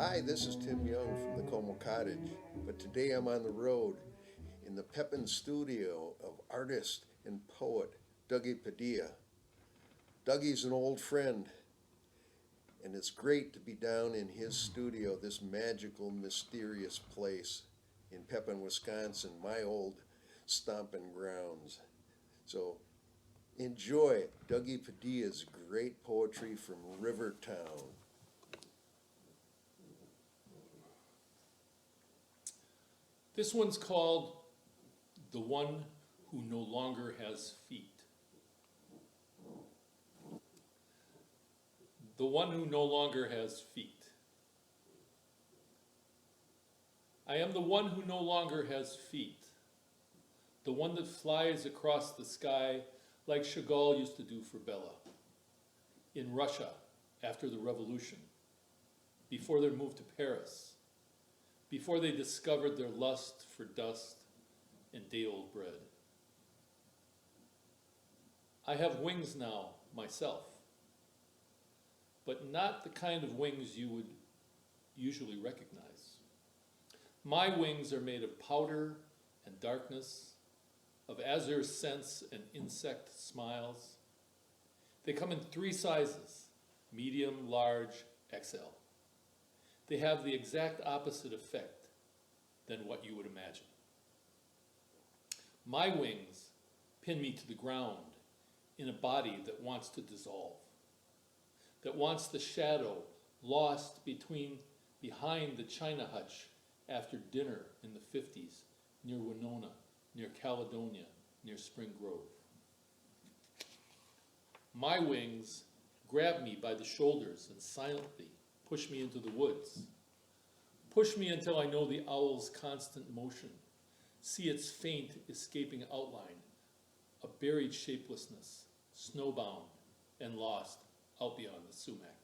Hi, this is Tim Young from the Como Cottage, but today I'm on the road in the Pepin studio of artist and poet Dougie Padilla. Dougie's an old friend, and it's great to be down in his studio, this magical, mysterious place in Pepin, Wisconsin, my old stomping grounds. So enjoy Dougie Padilla's great poetry from Rivertown. This one's called The One Who No Longer Has Feet. The one who no longer has feet. I am the one who no longer has feet. The one that flies across the sky like Chagall used to do for Bella. In Russia, after the revolution, before their move to Paris, before they discovered their lust for dust and day-old bread. I have wings now, myself, but not the kind of wings you would usually recognize. My wings are made of powder and darkness, of azure scents and insect smiles. They come in 3 sizes, medium, large, XL. They have the exact opposite effect than what you would imagine. My wings pin me to the ground in a body that wants to dissolve, that wants the shadow lost behind the China hutch after dinner in the 50s, near Winona, near Caledonia, near Spring Grove. My wings grab me by the shoulders and silently push me into the woods. Push me until I know the owl's constant motion, see its faint escaping outline, a buried shapelessness, snowbound and lost out beyond the sumac.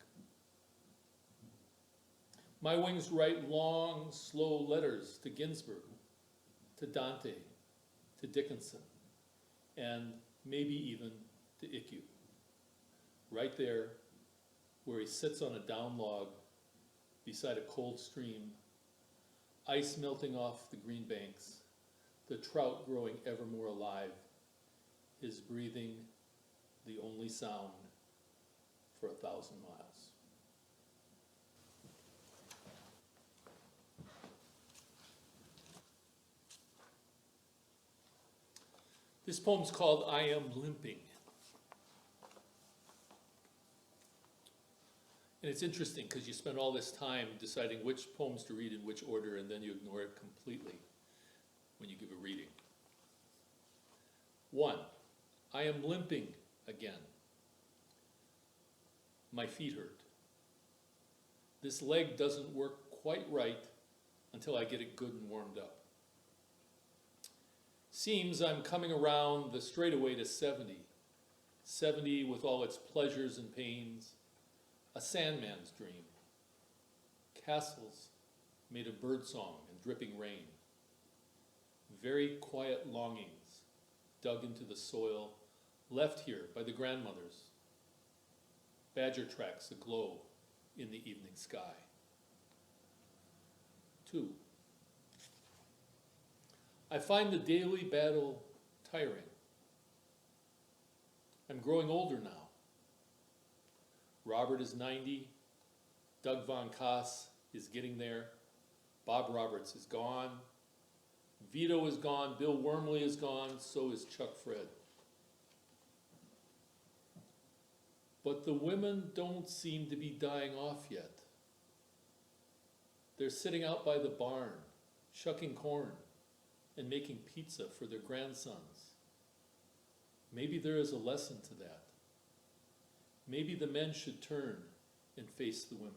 My wings write long, slow letters to Ginsberg, to Dante, to Dickinson, and maybe even to Ikkyu. Right there, where he sits on a down log beside a cold stream, ice melting off the green banks, the trout growing ever more alive, his breathing the only sound for 1,000 miles. This poem's called I Am Limping. And it's interesting because you spend all this time deciding which poems to read in which order, and then you ignore it completely when you give a reading. 1. I am limping again. My feet hurt. This leg doesn't work quite right until I get it good and warmed up. Seems I'm coming around the straightaway to 70. 70 with all its pleasures and pains. A sandman's dream. Castles made of birdsong and dripping rain. Very quiet longings dug into the soil, left here by the grandmothers. Badger tracks aglow in the evening sky. 2. I find the daily battle tiring. I'm growing older now. Robert is 90. Doug Von Koss is getting there. Bob Roberts is gone. Vito is gone. Bill Wormley is gone. So is Chuck Fred. But the women don't seem to be dying off yet. They're sitting out by the barn, shucking corn and making pizza for their grandsons. Maybe there is a lesson to that. Maybe the men should turn and face the women.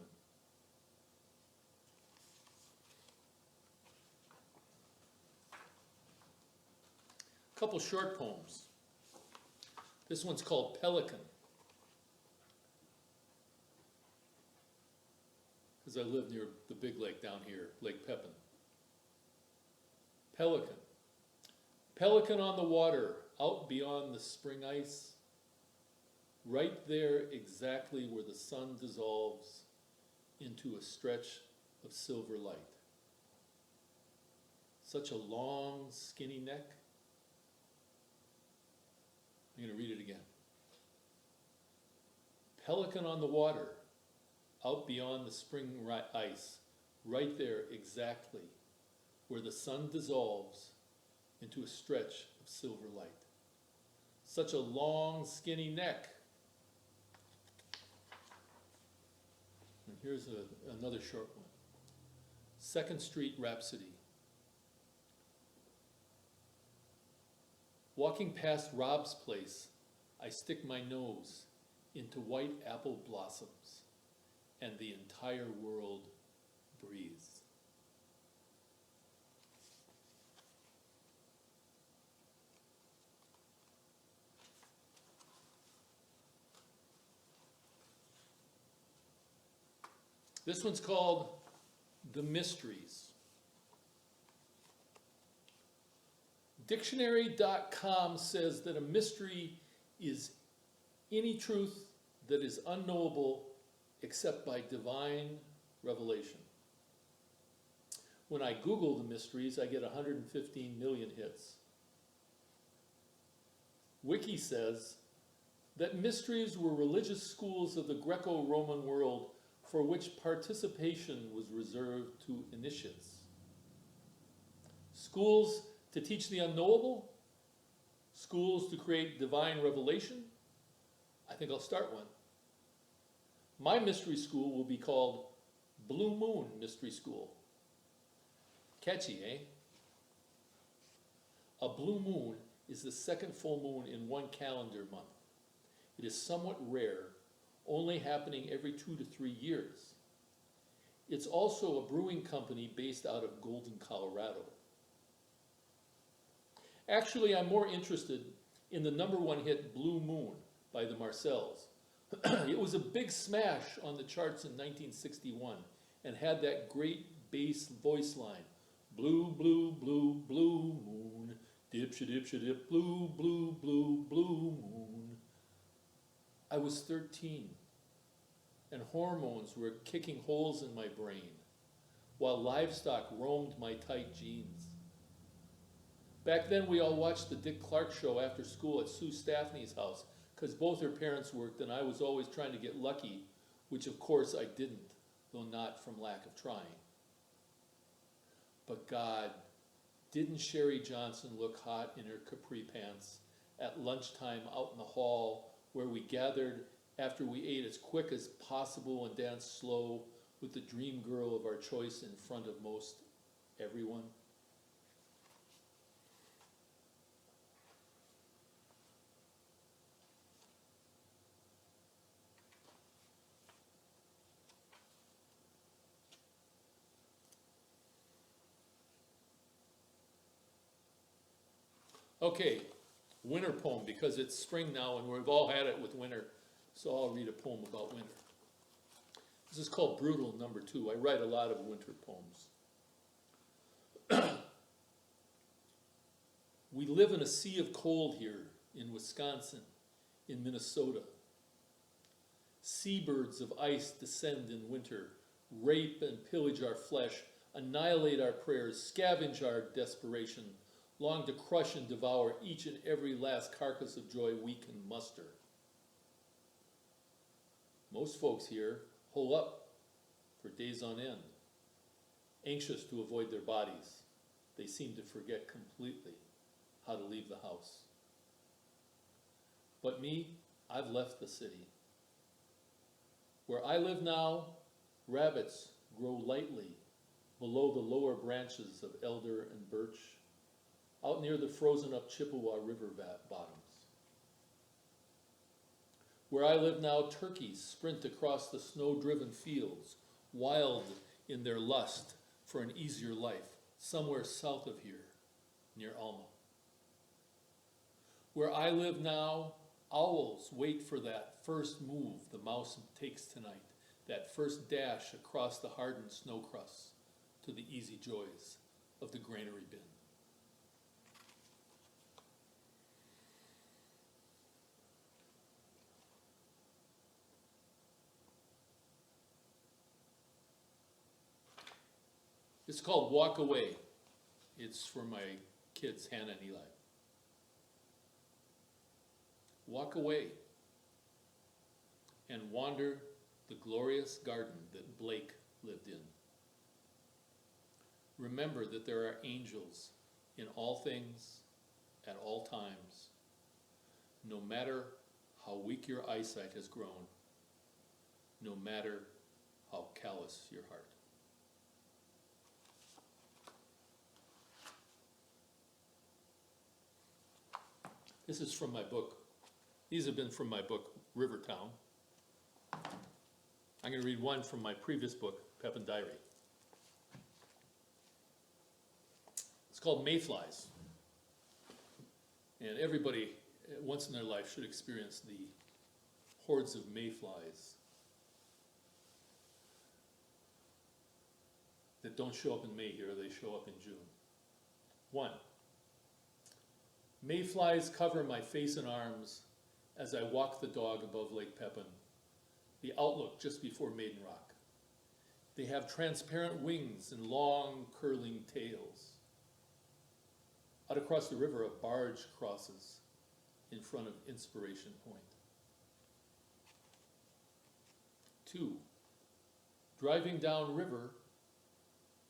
A couple short poems. This one's called Pelican, because I live near the big lake down here, Lake Pepin. Pelican. Pelican on the water, out beyond the spring ice, right there exactly where the sun dissolves into a stretch of silver light. Such a long, skinny neck. I'm going to read it again. Pelican on the water, out beyond the spring ice, right there exactly where the sun dissolves into a stretch of silver light. Such a long, skinny neck. And here's another short one. 2nd Street Rhapsody. Walking past Rob's place, I stick my nose into white apple blossoms, and the entire world breathes. This one's called The Mysteries. Dictionary.com says that a mystery is any truth that is unknowable except by divine revelation. When I Google the mysteries, I get 115 million hits. Wiki says that mysteries were religious schools of the Greco-Roman world for which participation was reserved to initiates. Schools to teach the unknowable? Schools to create divine revelation? I think I'll start one. My mystery school will be called Blue Moon Mystery School. Catchy, eh? A blue moon is the 2nd full moon in one calendar month. It is somewhat rare, only happening every 2 to 3 years. It's also a brewing company based out of Golden, Colorado. Actually, I'm more interested in the #1 hit Blue Moon by the Marcells. It was a big smash on the charts in 1961 and had that great bass voice line. Blue, blue, blue, blue moon, dip-sha-dip-sha-dip, blue, blue, blue, blue moon. I was 13, and hormones were kicking holes in my brain, while livestock roamed my tight jeans. Back then, we all watched the Dick Clark show after school at Sue Staffney's house, because both her parents worked and I was always trying to get lucky, which of course I didn't, though not from lack of trying. But God, didn't Sherry Johnson look hot in her capri pants at lunchtime out in the hall where we gathered after we ate as quick as possible and danced slow with the dream girl of our choice in front of most everyone? Okay, winter poem, because it's spring now and we've all had it with winter, so I'll read a poem about winter. This is called Brutal #2. I write a lot of winter poems. We live in a sea of cold here in Wisconsin, in Minnesota. Seabirds of ice descend in winter, rape and pillage our flesh, annihilate our prayers, scavenge our desperation, long to crush and devour each and every last carcass of joy we can muster. Most folks here hole up for days on end, anxious to avoid their bodies. They seem to forget completely how to leave the house. But me, I've left the city. Where I live now, rabbits grow lightly below the lower branches of elder and birch, out near the frozen up Chippewa River bottoms. Where I live now, turkeys sprint across the snow-driven fields, wild in their lust for an easier life, somewhere south of here, near Alma. Where I live now, owls wait for that first move the mouse takes tonight, that first dash across the hardened snow crusts to the easy joys of the granary bin. It's called Walk Away. It's for my kids, Hannah and Eli. Walk away and wander the glorious garden that Blake lived in. Remember that there are angels in all things at all times, no matter how weak your eyesight has grown, no matter how callous your heart. This is from my book. These have been from my book, Rivertown. I'm going to read one from my previous book, Pepin Diary. It's called Mayflies. And everybody, once in their life, should experience the hordes of mayflies that don't show up in May here, they show up in June. 1. Mayflies cover my face and arms as I walk the dog above Lake Pepin, the outlook just before Maiden Rock. They have transparent wings and long curling tails. Out across the river, a barge crosses in front of Inspiration Point. 2. Driving downriver,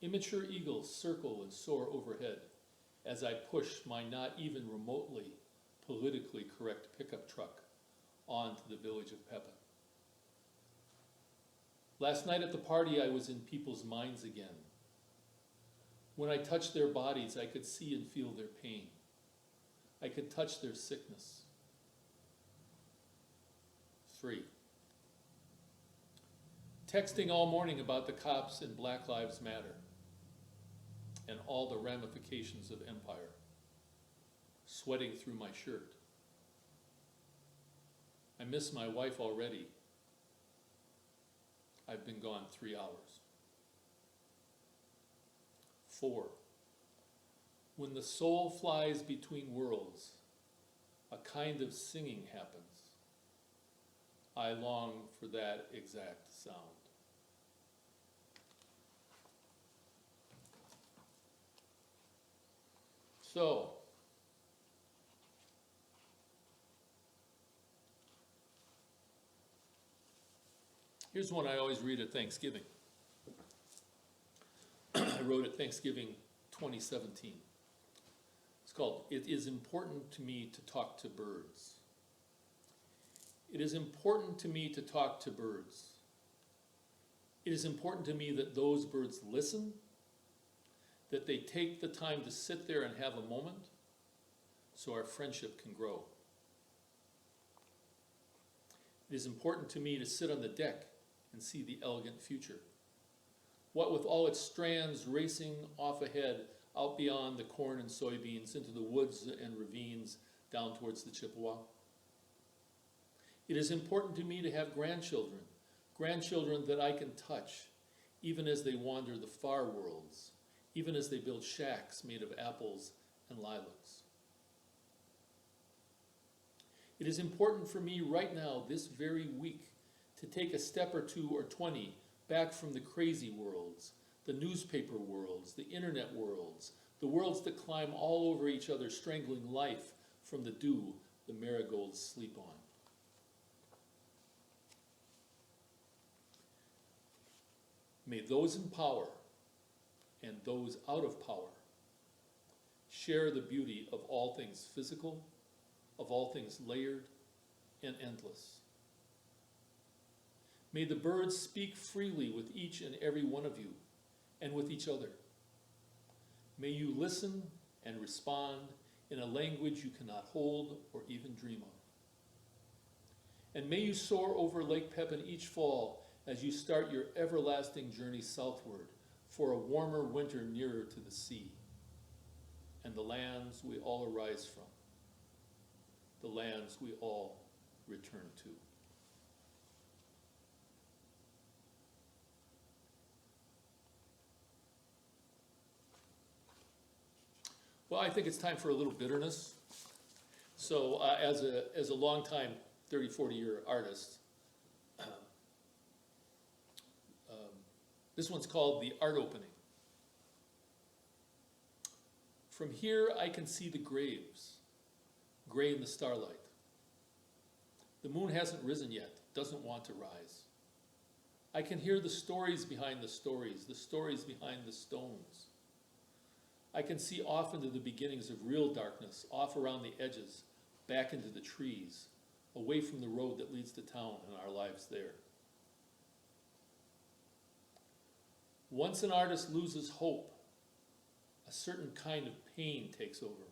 immature eagles circle and soar overhead as I push my not even remotely politically correct pickup truck onto the village of Pepin. Last night at the party, I was in people's minds again. When I touched their bodies, I could see and feel their pain. I could touch their sickness. 3. Texting all morning about the cops and Black Lives Matter and all the ramifications of empire, sweating through my shirt. I miss my wife already. I've been gone 3 hours. 4. When the soul flies between worlds, a kind of singing happens. I long for that exact sound. So, here's one I always read at Thanksgiving. I wrote at Thanksgiving 2017. It's called, "It is important to me to talk to birds." It is important to me to talk to birds. It is important to me that those birds listen, that they take the time to sit there and have a moment so our friendship can grow. It is important to me to sit on the deck and see the elegant future. What with all its strands racing off ahead, out beyond the corn and soybeans, into the woods and ravines, down towards the Chippewa. It is important to me to have grandchildren, grandchildren that I can touch, even as they wander the far worlds, even as they build shacks made of apples and lilacs. It is important for me right now, this very week, to take a step or 2 or 20 back from the crazy worlds, the newspaper worlds, the internet worlds, the worlds that climb all over each other, strangling life from the dew the marigolds sleep on. May those in power and those out of power share the beauty of all things physical, of all things layered and endless. May the birds speak freely with each and every one of you and with each other. May you listen and respond in a language you cannot hold or even dream of. And may you soar over Lake Pepin each fall as you start your everlasting journey southward for a warmer winter nearer to the sea and the lands we all arise from, the lands we all return to. Well, I think it's time for a little bitterness. So as a long-time 30, 40-year artist, this one's called The Art Opening. From here I can see the graves, gray in the starlight. The moon hasn't risen yet, doesn't want to rise. I can hear the stories behind the stories behind the stones. I can see off into the beginnings of real darkness, off around the edges, back into the trees, away from the road that leads to town and our lives there. Once an artist loses hope, a certain kind of pain takes over.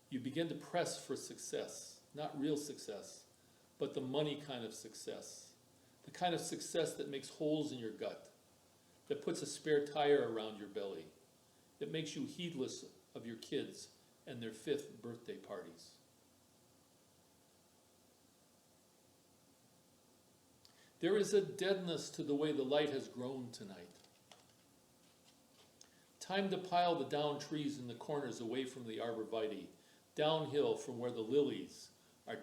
You begin to press for success, not real success, but the money kind of success. The kind of success that makes holes in your gut, that puts a spare tire around your belly, that makes you heedless of your kids and their 5th birthday parties. There is a deadness to the way the light has grown tonight. Time to pile the down trees in the corners away from the arborvitae, downhill from where the lilies are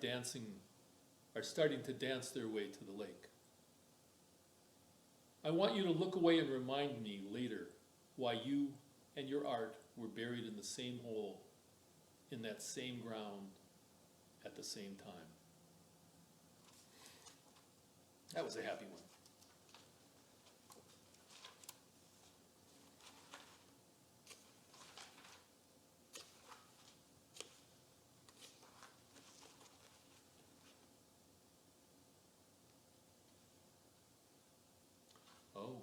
starting to dance their way to the lake. I want you to look away and remind me later why you and your art were buried in the same hole, in that same ground, at the same time. That was a happy one. Oh.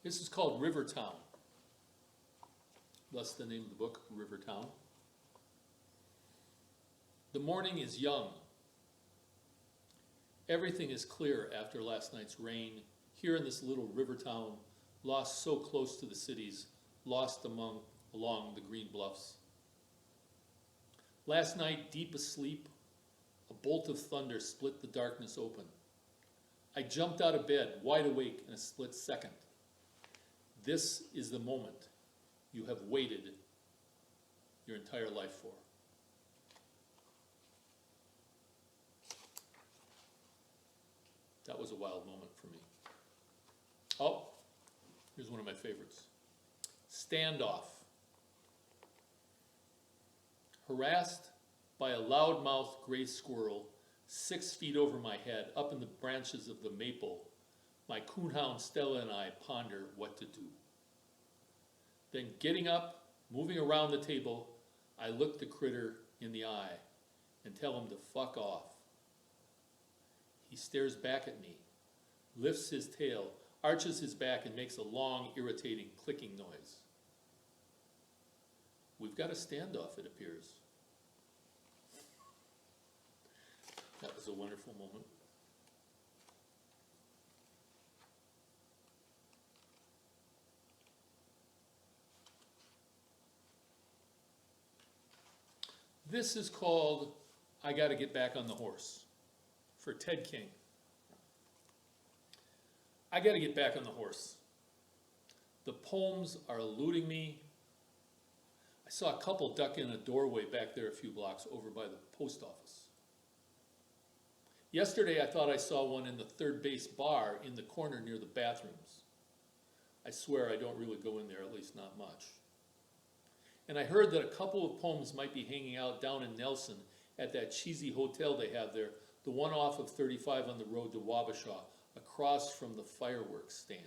This is called Rivertown. Thus the name of the book, Rivertown. The morning is young. Everything is clear after last night's rain. Here in this little river town, lost so close to the cities, lost along the green bluffs. Last night, deep asleep, a bolt of thunder split the darkness open. I jumped out of bed, wide awake in a split second. This is the moment you have waited your entire life for. That was a wild moment for me. Oh, here's one of my favorites. Standoff. Harassed by a loudmouthed gray squirrel 6 feet over my head, up in the branches of the maple, my coonhound Stella and I ponder what to do. Then getting up, moving around the table, I look the critter in the eye and tell him to fuck off. He stares back at me, lifts his tail, arches his back, and makes a long, irritating clicking noise. We've got a standoff, it appears. That was a wonderful moment. This is called I Gotta Get Back on the Horse, for Ted King. I gotta get back on the horse. The poems are eluding me. I saw a couple duck in a doorway back there a few blocks over by the post office. Yesterday I thought I saw one in the third base bar in the corner near the bathrooms. I swear I don't really go in there, at least not much. And I heard that a couple of poems might be hanging out down in Nelson at that cheesy hotel they have there, the one off of 35 on the road to Wabasha, across from the fireworks stand.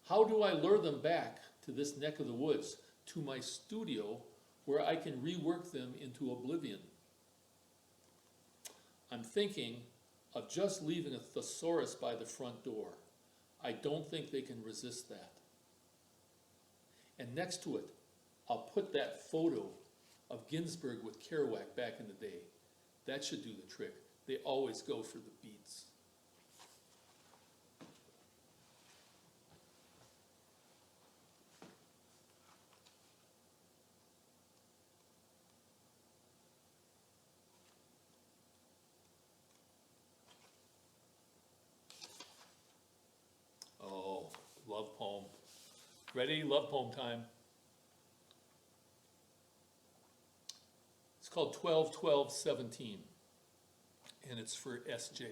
How do I lure them back to this neck of the woods, to my studio, where I can rework them into oblivion? I'm thinking of just leaving a thesaurus by the front door. I don't think they can resist that. And next to it, I'll put that photo of Ginsberg with Kerouac back in the day. That should do the trick. They always go for the beats. Oh, love poem. Ready? Love poem time. It's called 12-12-17, and it's for SJ.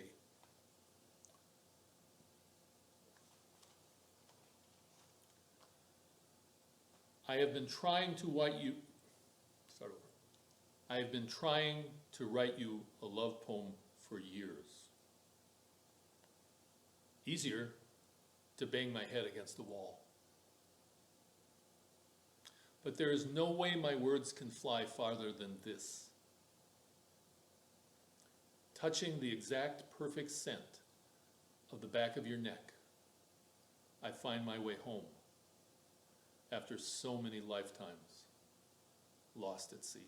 I have been trying to write you, start over. I have been trying to write you a love poem for years. Easier to bang my head against the wall. But there is no way my words can fly farther than this. Touching the exact perfect scent of the back of your neck, I find my way home after so many lifetimes lost at sea.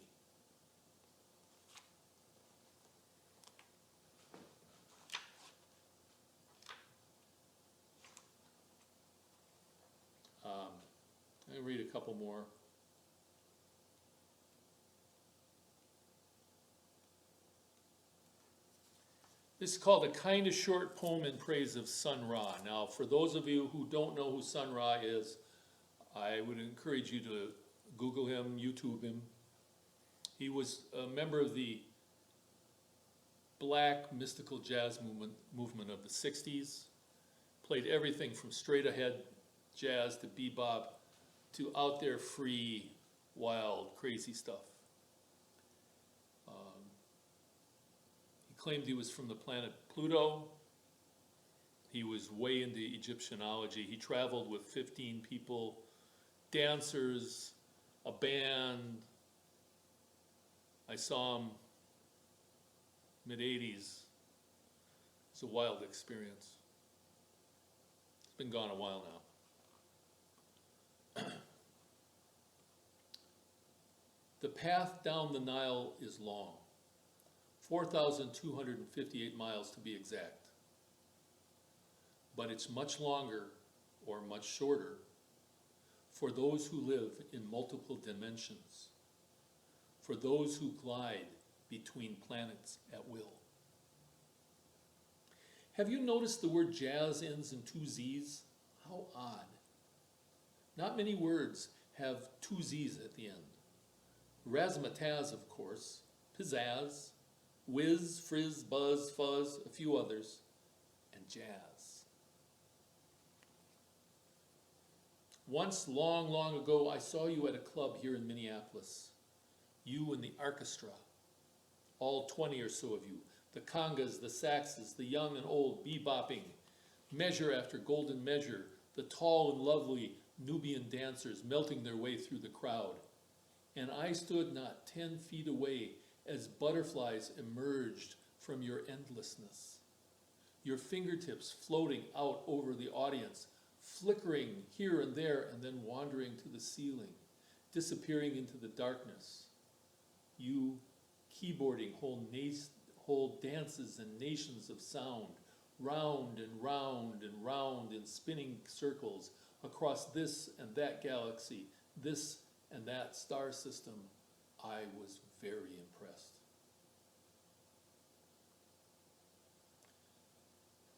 I'll read a couple more. This is called A Kind of Short Poem in Praise of Sun Ra. Now, for those of you who don't know who Sun Ra is, I would encourage you to Google him, YouTube him. He was a member of the black mystical jazz movement of the 60s. Played everything from straight ahead jazz to bebop to out there free, wild, crazy stuff. He claimed he was from the planet Pluto. He was way into Egyptianology. He traveled with 15 people, dancers, a band. I saw him mid-80s. It's a wild experience. It's been gone a while now. The path down the Nile is long, 4,258 miles to be exact. But it's much longer or much shorter for those who live in multiple dimensions, for those who glide between planets at will. Have you noticed the word jazz ends in two Z's? How odd. Not many words have two Z's at the end. Razzmatazz, of course, pizzazz, whiz, frizz, buzz, fuzz, a few others, and jazz. Once, long, long ago, I saw you at a club here in Minneapolis. You and the orchestra, all 20 or so of you, the congas, the saxes, the young and old bebopping, measure after golden measure, the tall and lovely Nubian dancers melting their way through the crowd. And I stood not 10 feet away as butterflies emerged from your endlessness, your fingertips floating out over the audience, flickering here and there and then wandering to the ceiling, disappearing into the darkness. You keyboarding whole dances and nations of sound, round and round and round in spinning circles across this and that galaxy, this and that star system. I was very impressed.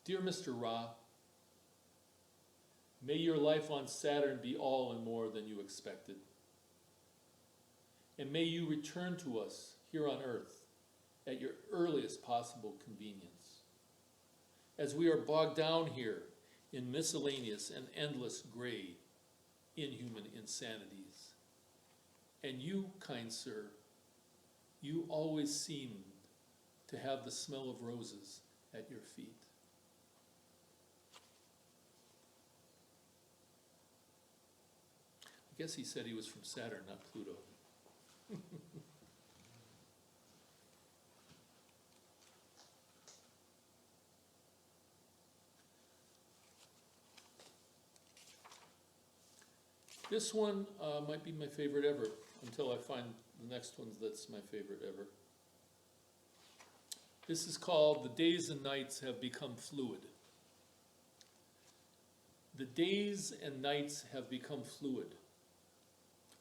Dear Mr. Ra, may your life on Saturn be all and more than you expected. And may you return to us here on Earth at your earliest possible convenience. As we are bogged down here in miscellaneous and endless gray, inhuman insanities. And you, kind sir, you always seemed to have the smell of roses at your feet. I guess he said he was from Saturn, not Pluto. This one might be my favorite ever, until I find the next one that's my favorite ever. This is called The Days and Nights Have Become Fluid. The days and nights have become fluid,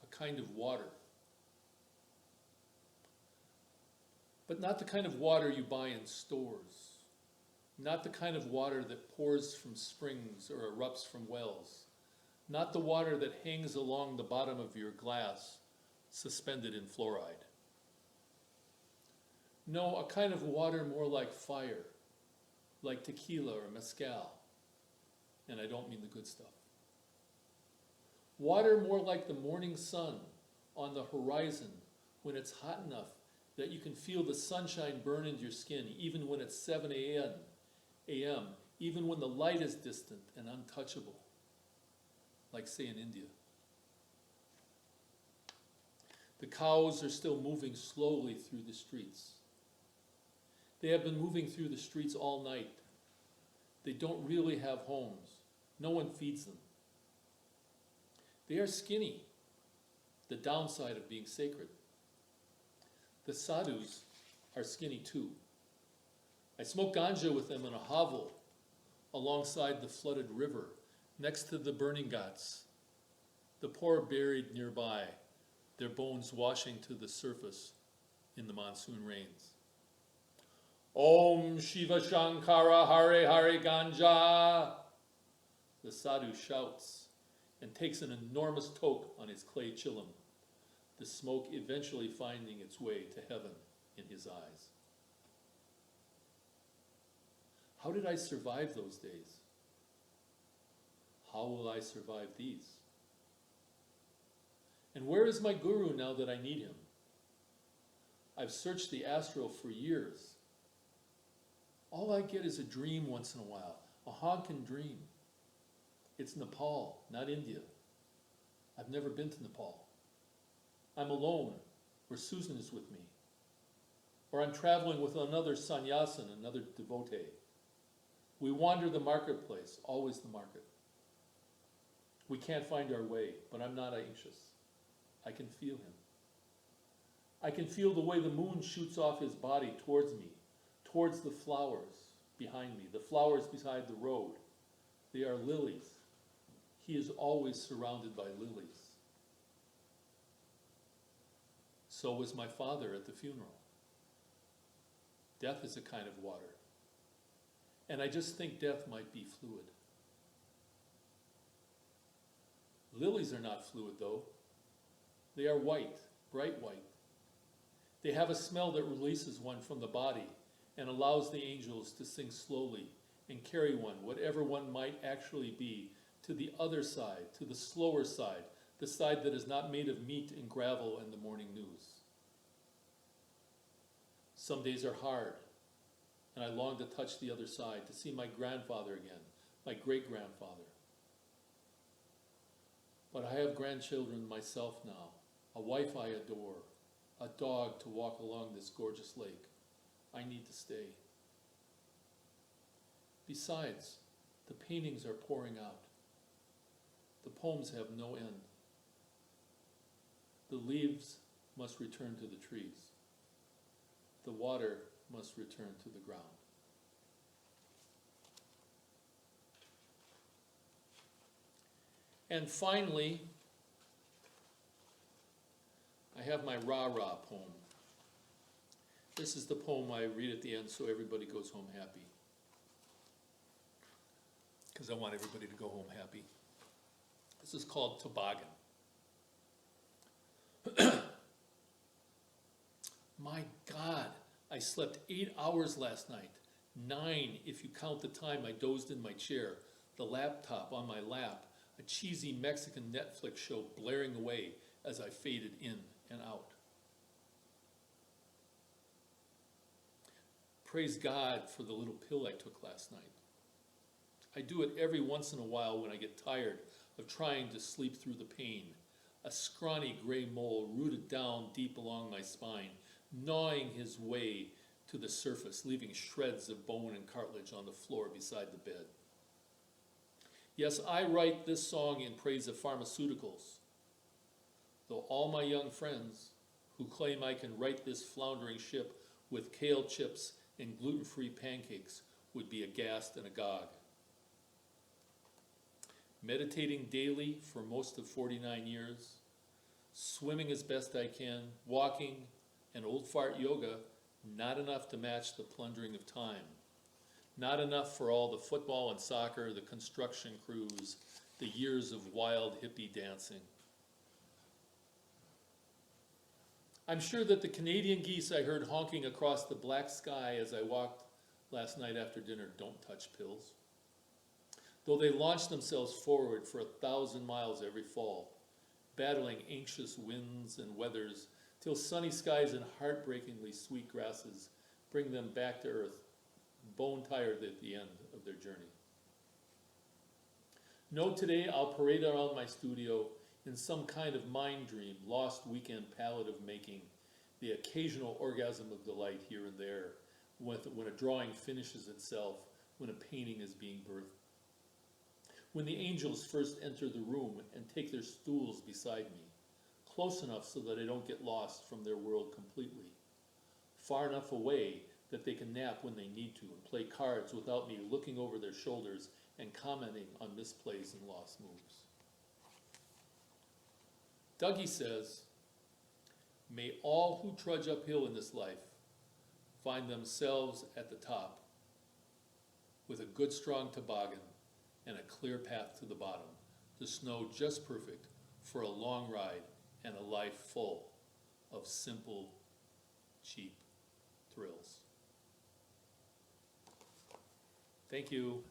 a kind of water. But not the kind of water you buy in stores, not the kind of water that pours from springs or erupts from wells, not the water that hangs along the bottom of your glass, suspended in fluoride. No, a kind of water more like fire, like tequila or mezcal, and I don't mean the good stuff. Water more like the morning sun on the horizon when it's hot enough that you can feel the sunshine burn into your skin even when it's 7 a.m., even when the light is distant and untouchable, like say in India. The cows are still moving slowly through the streets. They have been moving through the streets all night. They don't really have homes. No one feeds them. They are skinny, the downside of being sacred. The sadhus are skinny too. I smoke ganja with them in a hovel alongside the flooded river, next to the burning ghats. The poor buried nearby, their bones washing to the surface in the monsoon rains. Om Shiva Shankara Hare Hare Ganja. The sadhu shouts and takes an enormous toke on his clay chillum, the smoke eventually finding its way to heaven in his eyes. How did I survive those days? How will I survive these? And where is my guru now that I need him? I've searched the astral for years. All I get is a dream once in a while, a honkin' dream. It's Nepal, not India. I've never been to Nepal. I'm alone, or Susan is with me. Or I'm traveling with another sannyasin, another devotee. We wander the marketplace, always the market. We can't find our way, but I'm not anxious. I can feel him. I can feel the way the moon shoots off his body towards me, towards the flowers behind me, the flowers beside the road. They are lilies. He is always surrounded by lilies. So was my father at the funeral. Death is a kind of water. And I just think death might be fluid. Lilies are not fluid though. They are white, bright white. They have a smell that releases one from the body and allows the angels to sing slowly and carry one, whatever one might actually be, to the other side, to the slower side, the side that is not made of meat and gravel and the morning news. Some days are hard, and I long to touch the other side, to see my grandfather again, my great-grandfather. But I have grandchildren myself now, a wife I adore, a dog to walk along this gorgeous lake. I need to stay. Besides, the paintings are pouring out. The poems have no end. The leaves must return to the trees. The water must return to the ground. And finally, I have my rah-rah poem. This is the poem I read at the end so everybody goes home happy. Because I want everybody to go home happy. This is called Toboggan. My God, I slept 8 hours last night. 9 if you count the time I dozed in my chair, the laptop on my lap, a cheesy Mexican Netflix show blaring away as I faded in and out. Praise God for the little pill I took last night. I do it every once in a while when I get tired of trying to sleep through the pain. A scrawny gray mole rooted down deep along my spine, gnawing his way to the surface, leaving shreds of bone and cartilage on the floor beside the bed. Yes, I write this song in praise of pharmaceuticals, though all my young friends who claim I can right this floundering ship with kale chips and gluten-free pancakes would be aghast and agog. Meditating daily for most of 49 years, swimming as best I can, walking, and old fart yoga, not enough to match the plundering of time. Not enough for all the football and soccer, the construction crews, the years of wild hippie dancing. I'm sure that the Canadian geese I heard honking across the black sky as I walked last night after dinner don't touch pills. though they launch themselves forward for 1,000 miles every fall, battling anxious winds and weathers till sunny skies and heartbreakingly sweet grasses bring them back to earth, bone-tired at the end of their journey. No, today I'll parade around my studio in some kind of mind dream, lost weekend palette of making, the occasional orgasm of delight here and there, when a drawing finishes itself, when a painting is being birthed. When the angels first enter the room and take their stools beside me, close enough so that I don't get lost from their world completely, far enough away that they can nap when they need to and play cards without me looking over their shoulders and commenting on misplays and lost moves. Dougie says, "May all who trudge uphill in this life find themselves at the top with a good strong toboggan and a clear path to the bottom, the snow just perfect for a long ride and a life full of simple, cheap thrills." Thank you.